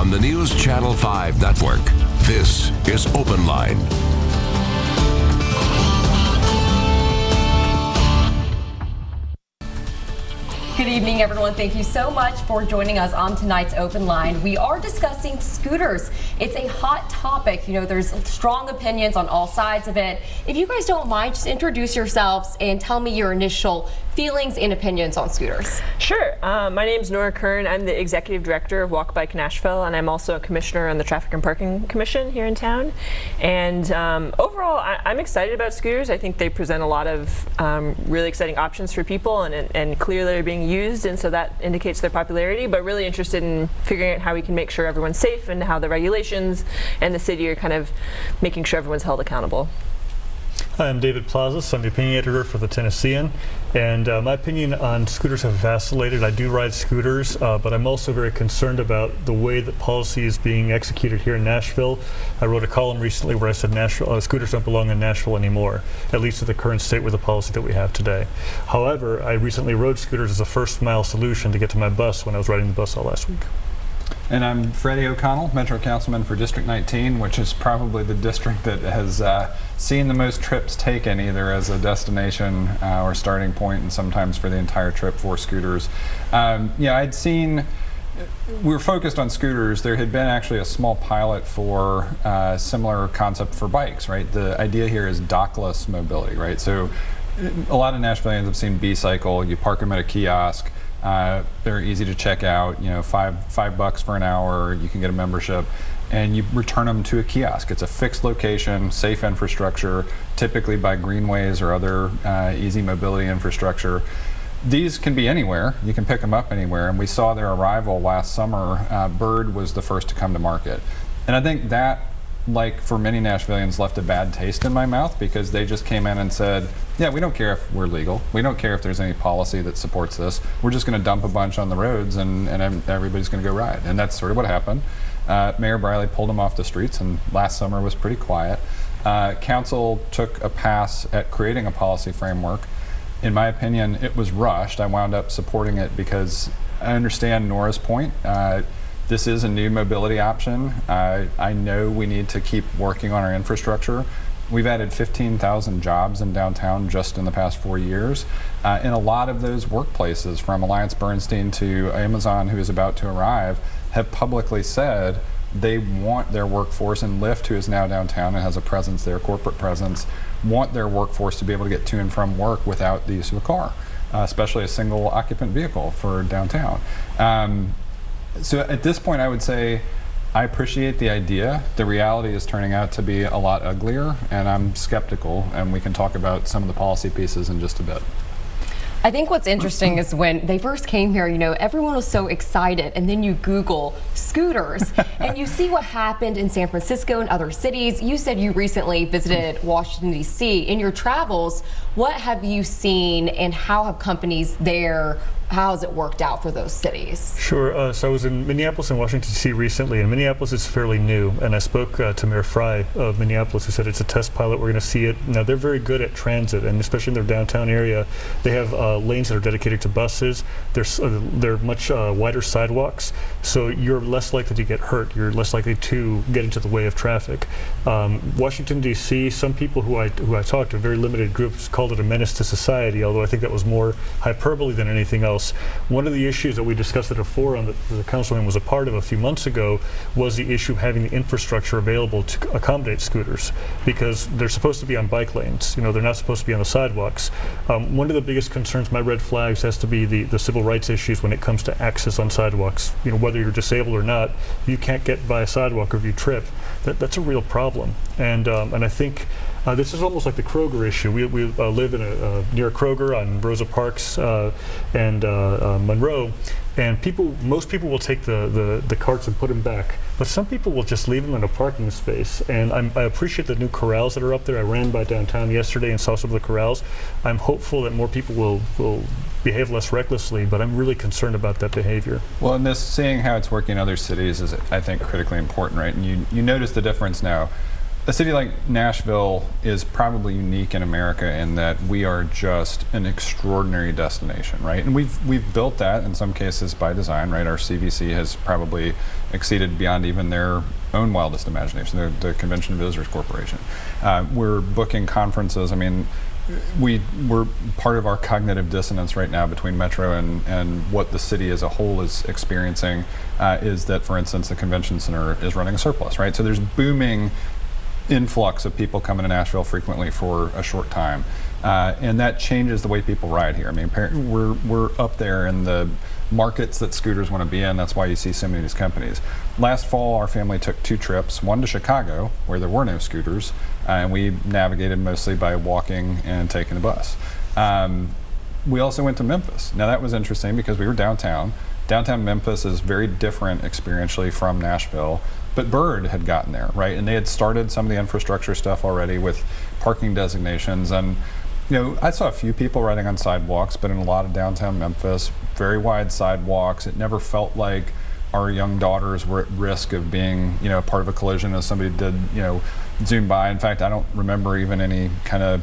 on the News Channel 5 network. This is Open Line. Good evening, everyone. Thank you so much for joining us on tonight's Open Line. We are discussing scooters. It's a hot topic. You know, there's strong opinions on all sides of it. If you guys don't mind, just introduce yourselves and tell me your initial feelings and opinions on scooters. Sure. My name is Nora Kern. I'm the Executive Director of Walk Bike Nashville, and I'm also a Commissioner on the Traffic and Parking Commission here in town. And overall, I'm excited about scooters. I think they present a lot of really exciting options for people, and clearly they're being used, and so that indicates their popularity, but really interested in figuring out how we can make sure everyone's safe and how the regulations and the city are kind of making sure everyone's held accountable. Hi, I'm David Plazas. I'm the opinion editor for the Tennessean, and my opinion on scooters have vacillated. I do ride scooters, but I'm also very concerned about the way that policy is being executed here in Nashville. I wrote a column recently where I said scooters don't belong in Nashville anymore, at least at the current state with the policy that we have today. However, I recently rode scooters as a first mile solution to get to my bus when I was riding the bus all last week. And I'm Freddie O'Connell, Metro Councilman for District 19, which is probably the district that has seen the most trips taken, either as a destination or starting point, and sometimes for the entire trip for scooters. I'd seen, we were focused on scooters. There had been actually a small pilot for a similar concept for bikes, right? The idea here is dockless mobility, right? So a lot of Nashvillians have seen B-Cycle. You park them at a kiosk. They're easy to check out, you know, $5 for an hour, you can get a membership, and you return them to a kiosk. It's a fixed location, safe infrastructure, typically by greenways or other easy mobility infrastructure. These can be anywhere, you can pick them up anywhere, and we saw their arrival last summer. Bird was the first to come to market. And I think that, like for many Nashvillians, left a bad taste in my mouth, because they just came in and said, yeah, we don't care if we're legal. We don't care if there's any policy that supports this. We're just going to dump a bunch on the roads and everybody's going to go ride. And that's sort of what happened. Mayor Briley pulled them off the streets, and last summer was pretty quiet. Council took a pass at creating a policy framework. In my opinion, it was rushed. I wound up supporting it because I understand Nora's point. This is a new mobility option. I know we need to keep working on our infrastructure. We've added 15,000 jobs in downtown just in the past 4 years. And a lot of those workplaces, from Alliance Bernstein to Amazon, who is about to arrive, have publicly said they want their workforce, and Lyft, who is now downtown and has a presence there, corporate presence, want their workforce to be able to get to and from work without the use of a car, especially a single occupant vehicle for downtown. So at this point, I would say I appreciate the idea. The reality is turning out to be a lot uglier, and I'm skeptical, and we can talk about some of the policy pieces in just a bit. I think what's interesting is when they first came here, you know, everyone was so excited, and then you Google scooters and you see what happened in San Francisco and other cities. You said you recently visited Washington, D.C. In your travels, what have you seen, and how have companies there, how has it worked out for those cities? Sure. So I was in Minneapolis and Washington, D.C. recently, and Minneapolis is fairly new. And I spoke to Mayor Fry of Minneapolis, who said it's a test pilot. We're going to see it. Now, they're very good at transit, and especially in their downtown area. They have lanes that are dedicated to buses. They're much wider sidewalks, so you're less likely to get hurt. You're less likely to get into the way of traffic. Washington, D.C., some people who I talked to, very limited groups, called it a menace to society, although I think that was more hyperbole than anything else. One of the issues that we discussed at a forum that the councilman was a part of a few months ago was the issue of having the infrastructure available to accommodate scooters, because they're supposed to be on bike lanes. You know, they're not supposed to be on the sidewalks. One of the biggest concerns, my red flags, has to be the civil rights issues when it comes to access on sidewalks. You know, whether you're disabled or not, you can't get by a sidewalk, or if you trip, that's a real problem. And I think this is almost like the Kroger issue. We live in near Kroger on Rosa Parks and Monroe, and most people will take the carts and put them back, but some people will just leave them in a parking space. And I appreciate the new corrals that are up there. I ran by downtown yesterday and saw some of the corrals. I'm hopeful that more people will behave less recklessly, but I'm really concerned about that behavior. Well, and seeing how it's working in other cities is, I think, critically important, right? And you notice the difference now. a city like Nashville is probably unique in America in that we are just an extraordinary destination, right? And we've built that in some cases by design, right? Our CVC has probably exceeded beyond even their own wildest imagination, the Convention and Visitors Corporation. We're booking conferences. I mean, we're part of our cognitive dissonance right now between Metro and what the city as a whole is experiencing is that, for instance, the convention center is running a surplus, right? So there's booming influx of people coming to Nashville frequently for a short time, and that changes the way people ride here. I mean, we're up there in the markets that scooters want to be in. That's why you see so many of these companies. Last fall, our family took 2 trips, one to Chicago, where there were no scooters, and we navigated mostly by walking and taking the bus. We also went to Memphis. Now that was interesting because we were downtown. Downtown Memphis is very different experientially from Nashville, but Bird had gotten there, right? And they had started some of the infrastructure stuff already with parking designations. And I saw a few people riding on sidewalks, but in a lot of downtown Memphis, very wide sidewalks. It never felt like our young daughters were at risk of being, part of a collision as somebody did, zoom by. In fact, I don't remember even any kind of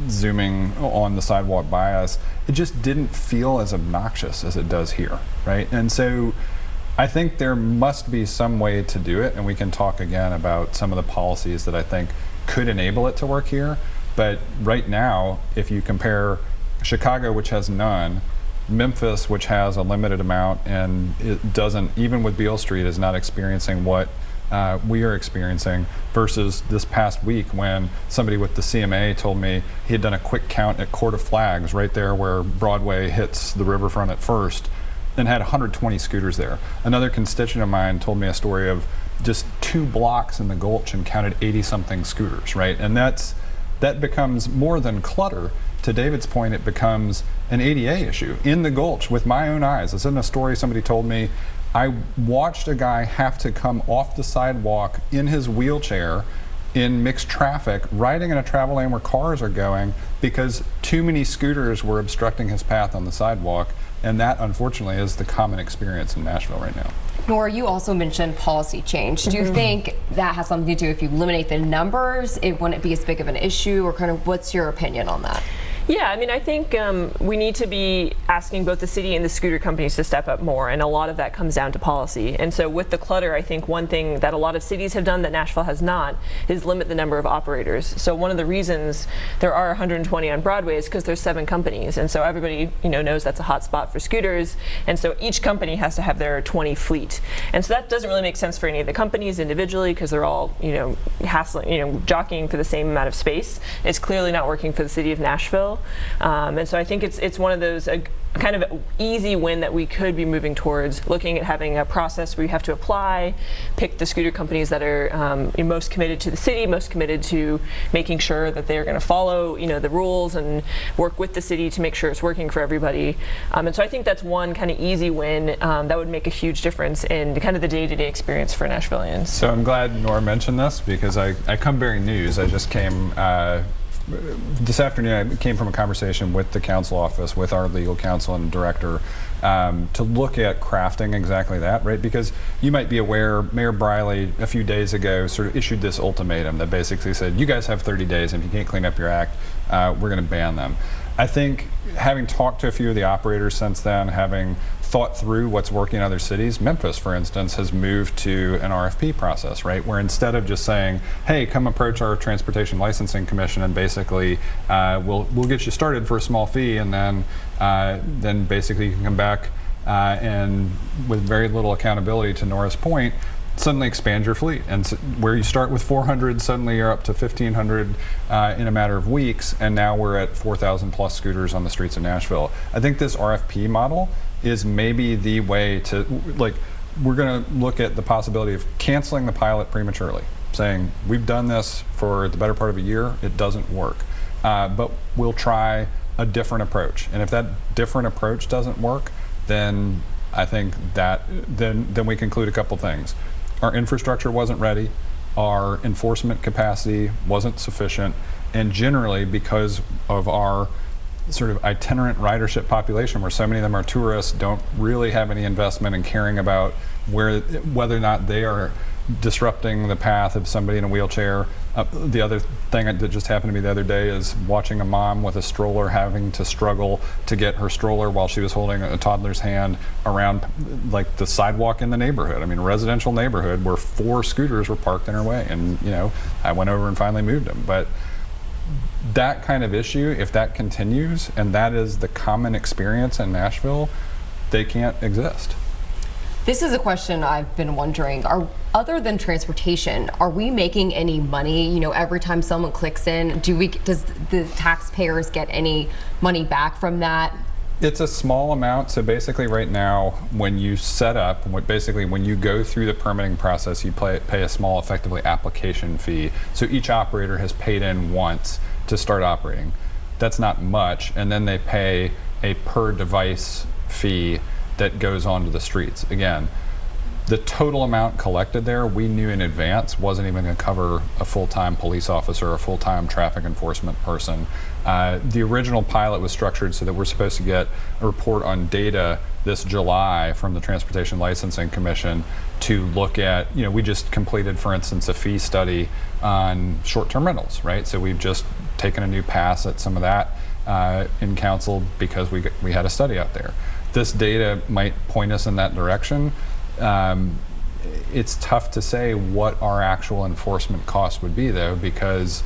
zooming on the sidewalk by us. It just didn't feel as obnoxious as it does here, right? And so I think there must be some way to do it, and we can talk again about some of the policies that I think could enable it to work here. But right now, if you compare Chicago, which has none, Memphis, which has a limited amount, and it doesn't, even with Beale Street, is not experiencing what we are experiencing, versus this past week when somebody with the CMA told me he had done a quick count at Court of Flags right there where Broadway hits the riverfront at First, and had 120 scooters there. Another constituent of mine told me a story of just 2 blocks in the Gulch and counted 80-something scooters, right? And that becomes more than clutter. To David's point, it becomes an ADA issue in the Gulch with my own eyes. This isn't a story somebody told me. I watched a guy have to come off the sidewalk in his wheelchair in mixed traffic, riding in a travel lane where cars are going because too many scooters were obstructing his path on the sidewalk. And that, unfortunately, is the common experience in Nashville right now. Nora, you also mentioned policy change. Do you think that has something to do if you eliminate the numbers, it wouldn't be as big of an issue, or kind of what's your opinion on that? Yeah, I mean, I think we need to be asking both the city and the scooter companies to step up more, and a lot of that comes down to policy. And so with the clutter, I think one thing that a lot of cities have done that Nashville has not is limit the number of operators. So one of the reasons there are 120 on Broadway is because there's 7 companies, and so everybody knows that's a hot spot for scooters, and so each company has to have their 20 fleet. And so that doesn't really make sense for any of the companies individually because they're all hassling, jockeying for the same amount of space. It's clearly not working for the city of Nashville. And so I think it's one of those kind of easy win that we could be moving towards, looking at having a process where you have to apply, pick the scooter companies that are most committed to the city, most committed to making sure that they're going to follow the rules and work with the city to make sure it's working for everybody. And so I think that's one kind of easy win that would make a huge difference in kind of the day-to-day experience for Nashvillians. So I'm glad Nora mentioned this because I come bearing news. I just came this afternoon. I came from a conversation with the council office, with our legal counsel and director, to look at crafting exactly that, right? Because you might be aware, Mayor Briley a few days ago sort of issued this ultimatum that basically said, you guys have 30 days, and if you can't clean up your act, we're going to ban them. I think having talked to a few of the operators since then, having thought through what's working in other cities, Memphis, for instance, has moved to an RFP process, right? Where instead of just saying, hey, come approach our Transportation Licensing Commission and basically we'll get you started for a small fee, and then basically you can come back and with very little accountability, to Nora's point, suddenly expand your fleet. And so where you start with 400, suddenly you're up to 1,500 in a matter of weeks, and now we're at 4,000 plus scooters on the streets of Nashville. I think this RFP model is maybe the way to, we're going to look at the possibility of canceling the pilot prematurely, saying we've done this for the better part of a year, it doesn't work, but we'll try a different approach. And if that different approach doesn't work, then I think that then we conclude a couple things. Our infrastructure wasn't ready, our enforcement capacity wasn't sufficient, and generally because of our sort of itinerant ridership population, where so many of them are tourists, don't really have any investment in caring about whether or not they are disrupting the path of somebody in a wheelchair. The other thing that just happened to me the other day is watching a mom with a stroller having to struggle to get her stroller while she was holding a toddler's hand around like the sidewalk in the neighborhood. I mean, a residential neighborhood where 4 scooters were parked in her way, and I went over and finally moved them. But that kind of issue, if that continues, and that is the common experience in Nashville, they can't exist. This is a question I've been wondering. Other than transportation, are we making any money? Every time someone clicks in, does the taxpayers get any money back from that? It's a small amount. So basically right now, when you set up, when you go through the permitting process, you pay a small, effectively, application fee. So each operator has paid in once to start operating. That's not much. And then they pay a per device fee that goes onto the streets. Again, the total amount collected there, we knew in advance wasn't even going to cover a full-time police officer, a full-time traffic enforcement person. The original pilot was structured so that we're supposed to get a report on data this July from the Transportation Licensing Commission to look at, we just completed, for instance, a fee study on short-term rentals, right? So we've just taken a new pass at some of that in council because we had a study out there. This data might point us in that direction. It's tough to say what our actual enforcement cost would be, though, because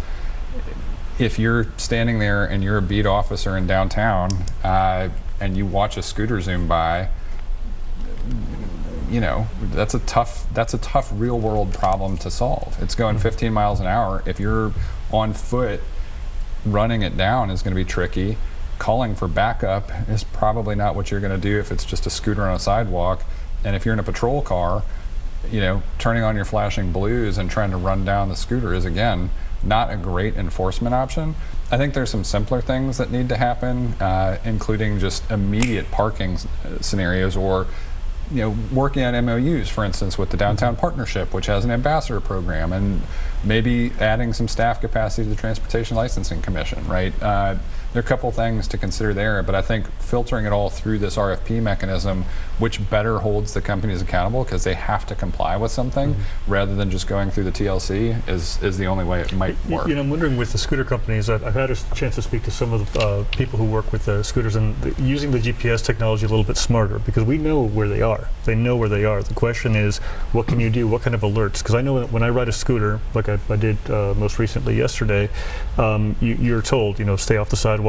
if you're standing there and you're a beat officer in downtown and you watch a scooter zoom by, that's a tough real world problem to solve. It's going 15 miles an hour. If you're on foot, running it down is going to be tricky. Calling for backup is probably not what you're going to do if it's just a scooter on a sidewalk. And if you're in a patrol car, turning on your flashing blues and trying to run down the scooter is, again, not a great enforcement option. I think there's some simpler things that need to happen, including just immediate parking scenarios, or working on MOUs, for instance, with the Downtown Partnership, which has an ambassador program, and maybe adding some staff capacity to the Transportation Licensing Commission, right? There are a couple things to consider there, but I think filtering it all through this RFP mechanism, which better holds the companies accountable because they have to comply with something rather than just going through the TLC, is the only way it might work. I'm wondering with the scooter companies, I've had a chance to speak to some of the people who work with the scooters, and using the GPS technology a little bit smarter, because we know where they are. They know where they are. The question is, what can you do? What kind of alerts? Because I know that when I ride a scooter, like I did most recently yesterday, you're told, stay off the sidewalks,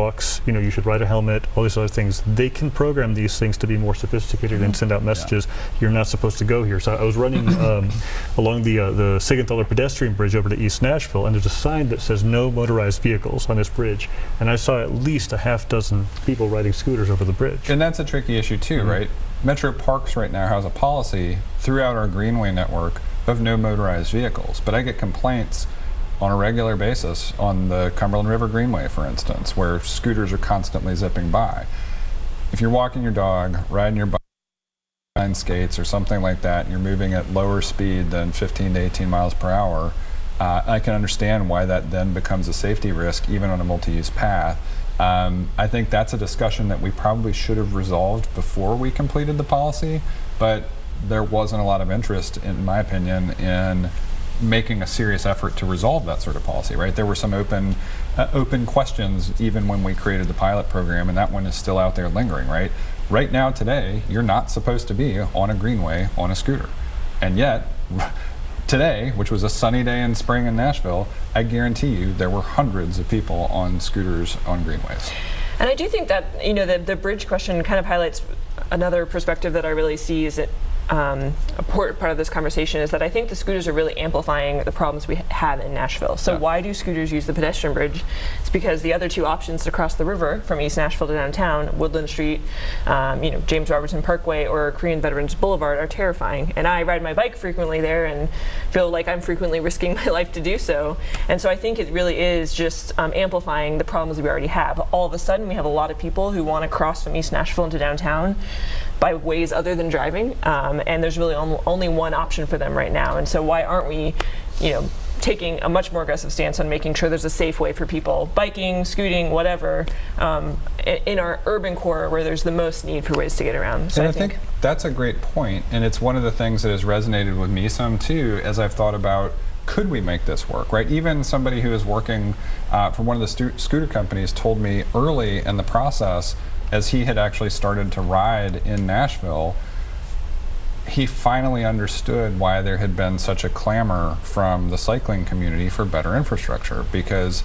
you should ride a helmet, all these other things. They can program these things to be more sophisticated and send out messages. You're not supposed to go here. So I was running along the Sigenthaler pedestrian bridge over to East Nashville, and there's a sign that says no motorized vehicles on this bridge. And I saw at least a half dozen people riding scooters over the bridge. And that's a tricky issue too, right? Metro Parks right now has a policy throughout our Greenway network of no motorized vehicles, but I get complaints on a regular basis on the Cumberland River Greenway, for instance, where scooters are constantly zipping by. If you're walking your dog, riding your bike, riding skates or something like that, and you're moving at lower speed than 15 to 18 miles per hour, I can understand why that then becomes a safety risk, even on a multi-use path. I think that's a discussion that we probably should have resolved before we completed the policy, but there wasn't a lot of interest, in my opinion, in making a serious effort to resolve that sort of policy, right? There were some open questions even when we created the pilot program, and that one is still out there lingering, right? Right now, today, you're not supposed to be on a greenway on a scooter. And yet, today, which was a sunny day in spring in Nashville, I guarantee you there were hundreds of people on scooters on greenways. And I do think that, the bridge question kind of highlights another perspective that I really see is that a part of this conversation is that I think the scooters are really amplifying the problems we have in Nashville. So why do scooters use the pedestrian bridge? It's because the other two options to cross the river from East Nashville to downtown, Woodland Street, James Robertson Parkway, or Korean Veterans Boulevard, are terrifying. And I ride my bike frequently there and feel like I'm frequently risking my life to do so. And so I think it really is just amplifying the problems we already have. All of a sudden, we have a lot of people who want to cross from East Nashville into downtown by ways other than driving, and there's really only one option for them right now. And so why aren't we, taking a much more aggressive stance on making sure there's a safe way for people biking, scooting, whatever, in our urban core where there's the most need for ways to get around. So and I think that's a great point, and it's one of the things that has resonated with me some too as I've thought about, could we make this work, right? Even somebody who is working for one of the scooter companies told me early in the process, as he had actually started to ride in Nashville, he finally understood why there had been such a clamor from the cycling community for better infrastructure, because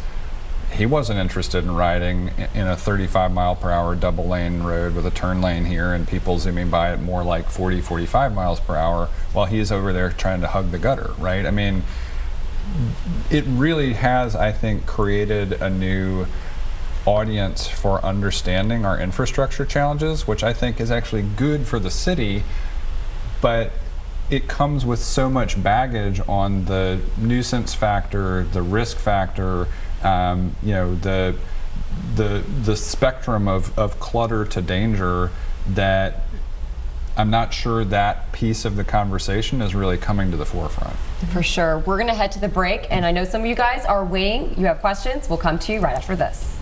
he wasn't interested in riding in a 35 mile per hour double lane road with a turn lane here and people zooming by at more like 40, 45 miles per hour while he's over there trying to hug the gutter, right? I mean, it really has, I think, created a new audience for understanding our infrastructure challenges, which I think is actually good for the city, but it comes with so much baggage on the nuisance factor, the risk factor, the spectrum of clutter to danger, that I'm not sure that piece of the conversation is really coming to the forefront. For sure. We're going to head to the break, and I know some of you guys are waiting. You have questions. We'll come to you right after this.